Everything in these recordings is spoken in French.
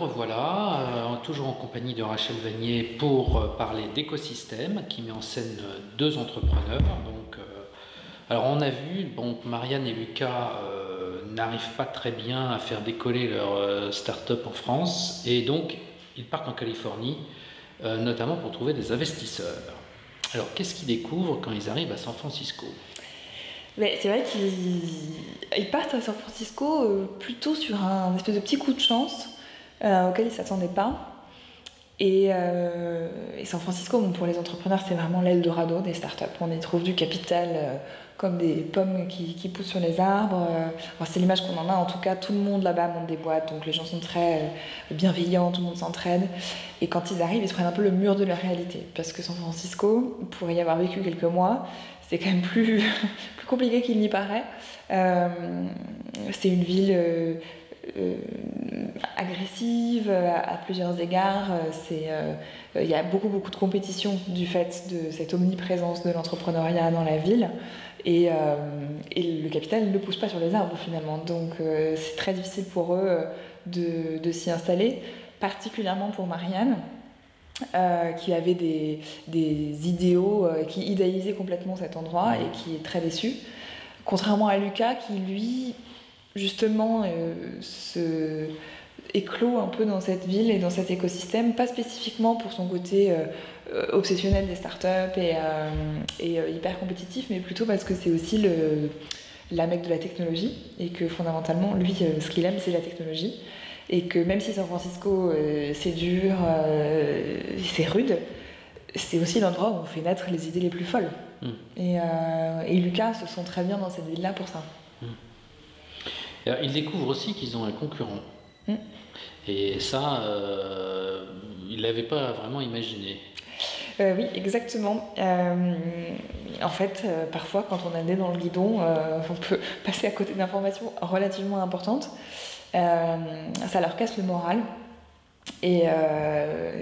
Revoilà, toujours en compagnie de Rachel Vanier pour parler d'écosystème qui met en scène deux entrepreneurs. Alors on a vu, Marianne et Lucas n'arrivent pas très bien à faire décoller leur start-up en France et donc ils partent en Californie, notamment pour trouver des investisseurs. Alors qu'est-ce qu'ils découvrent quand ils arrivent à San Francisco ? Mais c'est vrai qu'ils partent à San Francisco plutôt sur un espèce de petit coup de chance auquel ils ne s'attendaient pas. Et San Francisco, pour les entrepreneurs, c'est vraiment l'Eldorado des startups. On y trouve du capital comme des pommes qui poussent sur les arbres. C'est l'image qu'on en a. En tout cas, tout le monde là-bas monte des boîtes, donc les gens sont très bienveillants, tout le monde s'entraide. Et quand ils arrivent, ils se prennent un peu le mur de la réalité. Parce que San Francisco, pour y avoir vécu quelques mois, c'est quand même plus compliqué qu'il n'y paraît. C'est une ville agressive à plusieurs égards. Il y a beaucoup de compétition du fait de cette omniprésence de l'entrepreneuriat dans la ville. Et le capital ne pousse pas sur les arbres finalement. Donc c'est très difficile pour eux de s'y installer, particulièrement pour Marianne. Qui avait des idéaux, qui idéalisait complètement cet endroit et qui est très déçu. Contrairement à Lucas qui, lui, justement, se éclot un peu dans cette ville et dans cet écosystème, pas spécifiquement pour son côté obsessionnel des startups et hyper compétitif, mais plutôt parce que c'est aussi la mecque de la technologie et que fondamentalement, lui, ce qu'il aime, c'est la technologie. Et que même si San Francisco c'est dur, c'est rude, c'est aussi l'endroit où on fait naître les idées les plus folles. Et Lucas se sent très bien dans cette ville-là pour ça. Alors, ils découvrent aussi qu'ils ont un concurrent. Et ça, ils ne l'avaient pas vraiment imaginé. Oui, exactement. En fait, parfois, quand on a le nez dans le guidon, on peut passer à côté d'informations relativement importantes. Ça leur casse le moral. Et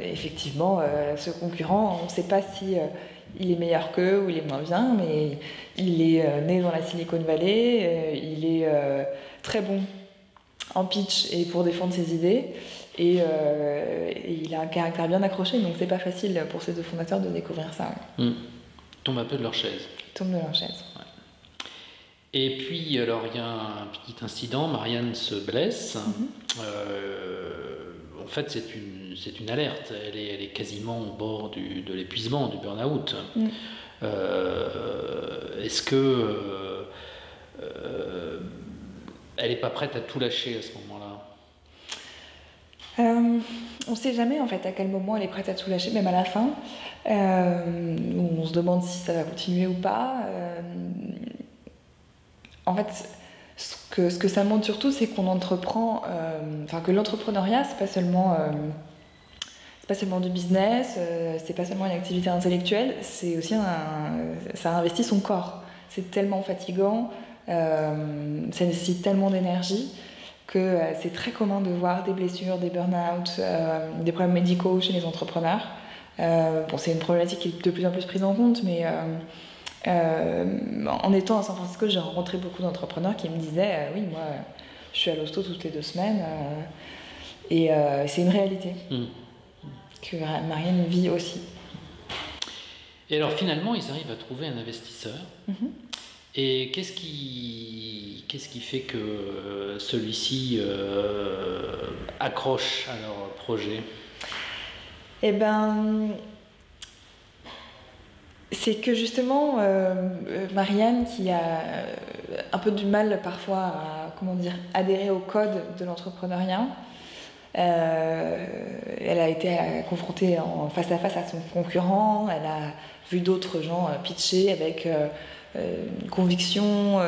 effectivement, ce concurrent, on ne sait pas si il est meilleur qu'eux ou il est moins bien, mais il est né dans la Silicon Valley, il est très bon en pitch et pour défendre ses idées, et il a un caractère bien accroché, donc c'est pas facile pour ces deux fondateurs de découvrir ça. Ils tombent un peu de leur chaise. Ils tombent de leur chaise. Ouais. Et puis, alors, il y a un petit incident, Marianne se blesse. En fait, c'est une alerte. Elle est quasiment au bord de l'épuisement, du burn-out. Est-ce que elle n'est pas prête à tout lâcher à ce moment-là ? On ne sait jamais en fait à quel moment elle est prête à tout lâcher, même à la fin. On se demande si ça va continuer ou pas. En fait, ce que ça montre surtout, c'est qu'on entreprend, que l'entrepreneuriat, c'est pas seulement du business, c'est pas seulement une activité intellectuelle, c'est aussi ça investit son corps. C'est tellement fatigant, ça nécessite tellement d'énergie que c'est très commun de voir des blessures, des burn-out, des problèmes médicaux chez les entrepreneurs. C'est une problématique qui est de plus en plus prise en compte, mais en étant à San Francisco, j'ai rencontré beaucoup d'entrepreneurs qui me disaient oui, moi je suis à l'hosto toutes les 2 semaines et c'est une réalité que Marianne vit aussi. Et alors finalement ils arrivent à trouver un investisseur. Et qu'est-ce qui fait que celui-ci accroche à leur projet ? Eh ben, c'est que justement, Marianne, qui a un peu du mal parfois à adhérer au code de l'entrepreneuriat, elle a été confrontée en face à face à son concurrent, elle a vu d'autres gens pitcher avec conviction,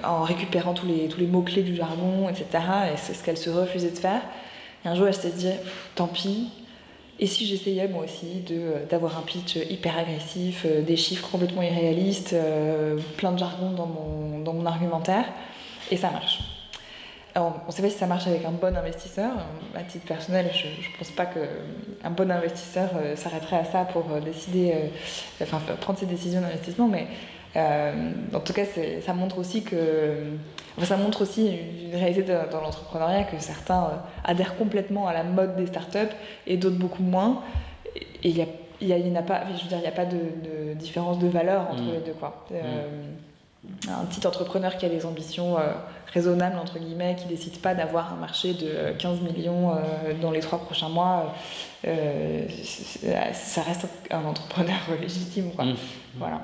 en récupérant tous les mots-clés du jargon, etc. Et c'est ce qu'elle se refusait de faire. Et un jour, elle s'est dit, tant pis, et si j'essayais moi aussi d'avoir un pitch hyper agressif, des chiffres complètement irréalistes, plein de jargon dans mon argumentaire, et ça marche. Alors, on ne sait pas si ça marche avec un bon investisseur. À titre personnel, je ne pense pas qu'un bon investisseur s'arrêterait à ça pour prendre ses décisions d'investissement, mais En tout cas, ça montre aussi ça montre aussi une réalité dans l'entrepreneuriat, que certains adhèrent complètement à la mode des startups et d'autres beaucoup moins. Et il n'y a pas, je veux dire, il n'y a pas de différence de valeur entre les deux, quoi. Un petit entrepreneur qui a des ambitions raisonnables, entre guillemets, qui ne décide pas d'avoir un marché de 15 millions dans les 3 prochains mois, ça reste un entrepreneur légitime, quoi. Voilà.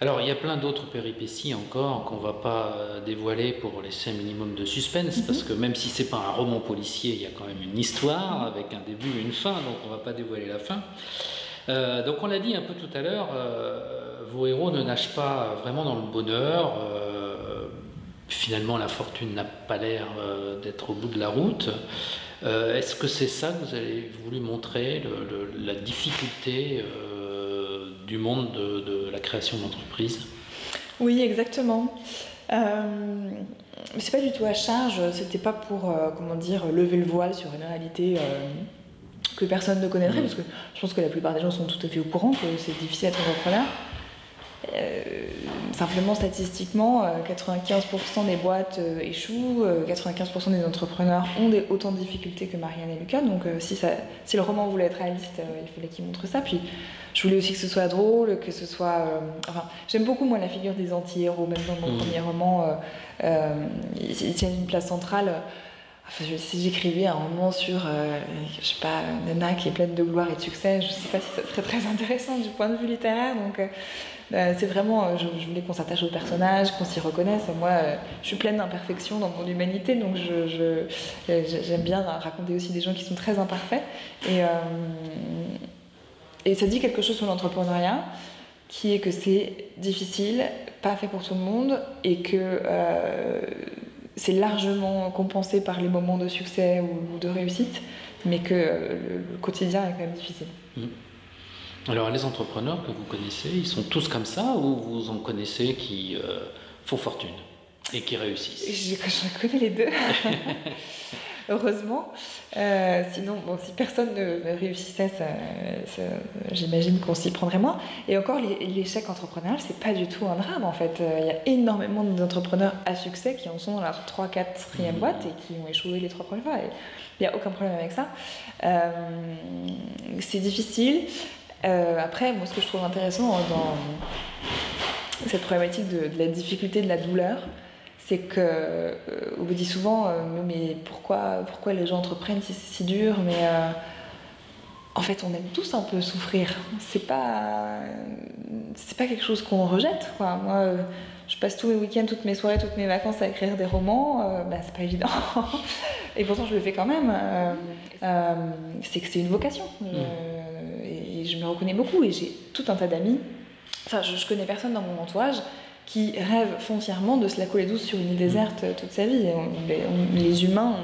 Alors, il y a plein d'autres péripéties encore qu'on ne va pas dévoiler pour laisser un minimum de suspense, parce que même si ce n'est pas un roman policier, il y a quand même une histoire avec un début et une fin, donc on ne va pas dévoiler la fin. Donc on l'a dit un peu tout à l'heure, vos héros ne nagent pas vraiment dans le bonheur. Finalement, la fortune n'a pas l'air d'être au bout de la route. Est-ce que c'est ça que vous avez voulu montrer, la difficulté du monde de la création d'entreprise? Oui, exactement. C'est pas du tout à charge, c'était pas pour lever le voile sur une réalité que personne ne connaîtrait, parce que je pense que la plupart des gens sont tout à fait au courant que c'est difficile d'être entrepreneur. Simplement, statistiquement, 95% des boîtes échouent, 95% des entrepreneurs ont autant de difficultés que Marianne et Lucas. Donc si le roman voulait être réaliste, il fallait qu'il montre ça. Puis je voulais aussi que ce soit drôle, que ce soit... j'aime beaucoup, moi, la figure des anti-héros. Même dans mon premier roman, il tient une place centrale. Si j'écrivais un roman sur, je sais pas, Nana qui est pleine de gloire et de succès, je sais pas si ça serait très intéressant du point de vue littéraire. Donc c'est vraiment, je voulais qu'on s'attache au personnage, qu'on s'y reconnaisse. Moi, je suis pleine d'imperfections dans mon humanité, donc j'aime bien raconter aussi des gens qui sont très imparfaits. Et ça dit quelque chose sur l'entrepreneuriat, qui est que c'est difficile, pas fait pour tout le monde, et que c'est largement compensé par les moments de succès ou de réussite, mais que le quotidien est quand même difficile. Alors, les entrepreneurs que vous connaissez, ils sont tous comme ça, ou vous en connaissez qui font fortune et qui réussissent? Je connais les deux, heureusement. Sinon, si personne ne réussissait, j'imagine qu'on s'y prendrait moins. Et encore, l'échec entrepreneurial, c'est pas du tout un drame, en fait. Il y a énormément d'entrepreneurs à succès qui en sont dans leur 3, 4e boîte et qui ont échoué les 3 premières fois. Et il n'y a aucun problème avec ça. C'est difficile. Après, moi, ce que je trouve intéressant dans cette problématique de la difficulté, de la douleur, c'est qu'on me dit souvent mais pourquoi les gens entreprennent si c'est si dur, mais en fait on aime tous un peu souffrir, c'est pas quelque chose qu'on rejette, quoi. Moi je passe tous mes week-ends, toutes mes soirées, toutes mes vacances à écrire des romans, c'est pas évident et pourtant je le fais quand même. C'est que c'est une vocation et je me reconnais beaucoup, et j'ai tout un tas d'amis, je connais personne dans mon entourage qui rêve foncièrement de se la coller douce sur une île déserte toute sa vie. Les humains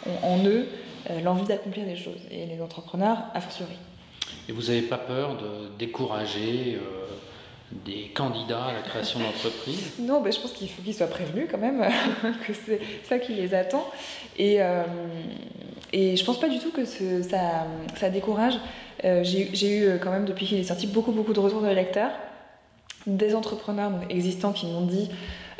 ont en eux l'envie d'accomplir des choses, et les entrepreneurs a fortiori. Et vous n'avez pas peur de décourager des candidats à la création d'entreprise? Non, je pense qu'il faut qu'ils soient prévenus quand même, que c'est ça qui les attend. Et je pense pas du tout que ça décourage. J'ai eu quand même, depuis qu'il est sorti, beaucoup de retours de lecteurs, des entrepreneurs existants qui m'ont dit,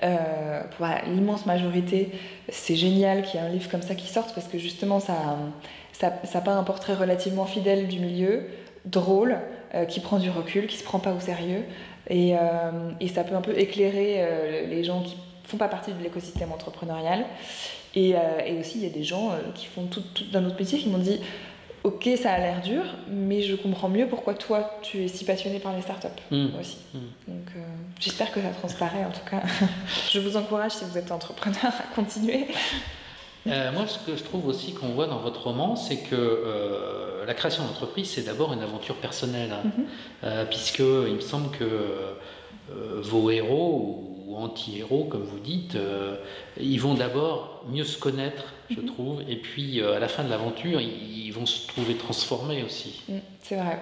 pour l'immense majorité, c'est génial qu'il y ait un livre comme ça qui sorte, parce que justement ça peint un portrait relativement fidèle du milieu, drôle, qui prend du recul, qui se prend pas au sérieux, et ça peut un peu éclairer les gens qui font pas partie de l'écosystème entrepreneurial. Et aussi il y a des gens qui font tout d'un autre métier qui m'ont dit: ok, ça a l'air dur, mais je comprends mieux pourquoi toi, tu es si passionné par les startups aussi. Donc, j'espère que ça transparaît, en tout cas. Je vous encourage, si vous êtes entrepreneur, à continuer. Moi, ce que je trouve aussi qu'on voit dans votre roman, c'est que la création d'entreprise, c'est d'abord une aventure personnelle. Puisque il me semble que vos héros, ou anti-héros, comme vous dites, ils vont d'abord mieux se connaître, je trouve, et puis à la fin de l'aventure, ils vont se trouver transformés aussi. C'est vrai.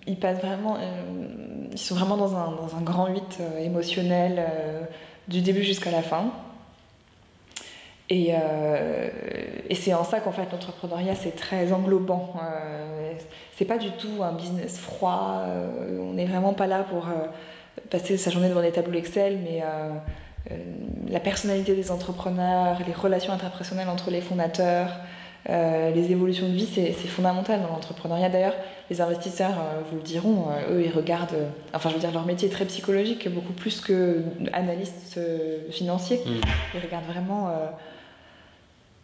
Ils passent vraiment, ils sont vraiment dans un grand 8 émotionnel, du début jusqu'à la fin. Et c'est en ça qu'en fait l'entrepreneuriat c'est très englobant. C'est pas du tout un business froid. On n'est vraiment pas là pour passer sa journée devant des tableaux Excel, mais la personnalité des entrepreneurs, les relations interpersonnelles entre les fondateurs, les évolutions de vie, c'est fondamental dans l'entrepreneuriat. D'ailleurs, les investisseurs vous le diront, eux ils regardent, enfin je veux dire leur métier est très psychologique, beaucoup plus que analystes financiers. Ils regardent vraiment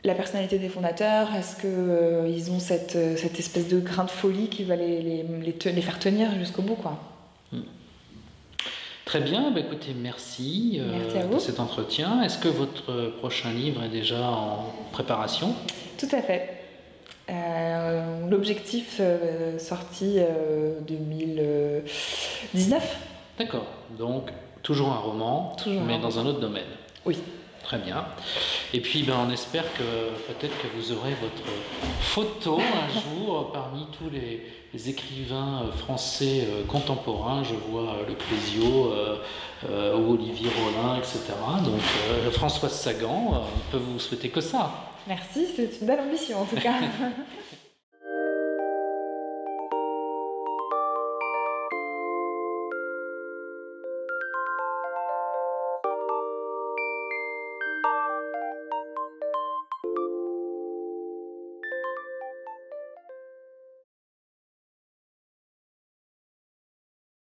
la personnalité des fondateurs. Est-ce qu'ils ont cette espèce de grain de folie qui va les faire tenir jusqu'au bout, quoi. Très bien, écoutez, merci de cet entretien. Est-ce que votre prochain livre est déjà en préparation? Tout à fait. L'objectif sorti 2019. D'accord, donc toujours un roman, mais dans un autre domaine. Oui. Très bien. Et puis on espère que peut-être que vous aurez votre photo un jour parmi tous les écrivains français contemporains. Je vois Le Clésio, ou Olivier Rollin, etc. Donc Françoise Sagan, on peut vous souhaiter que ça. Merci, c'est une belle ambition en tout cas.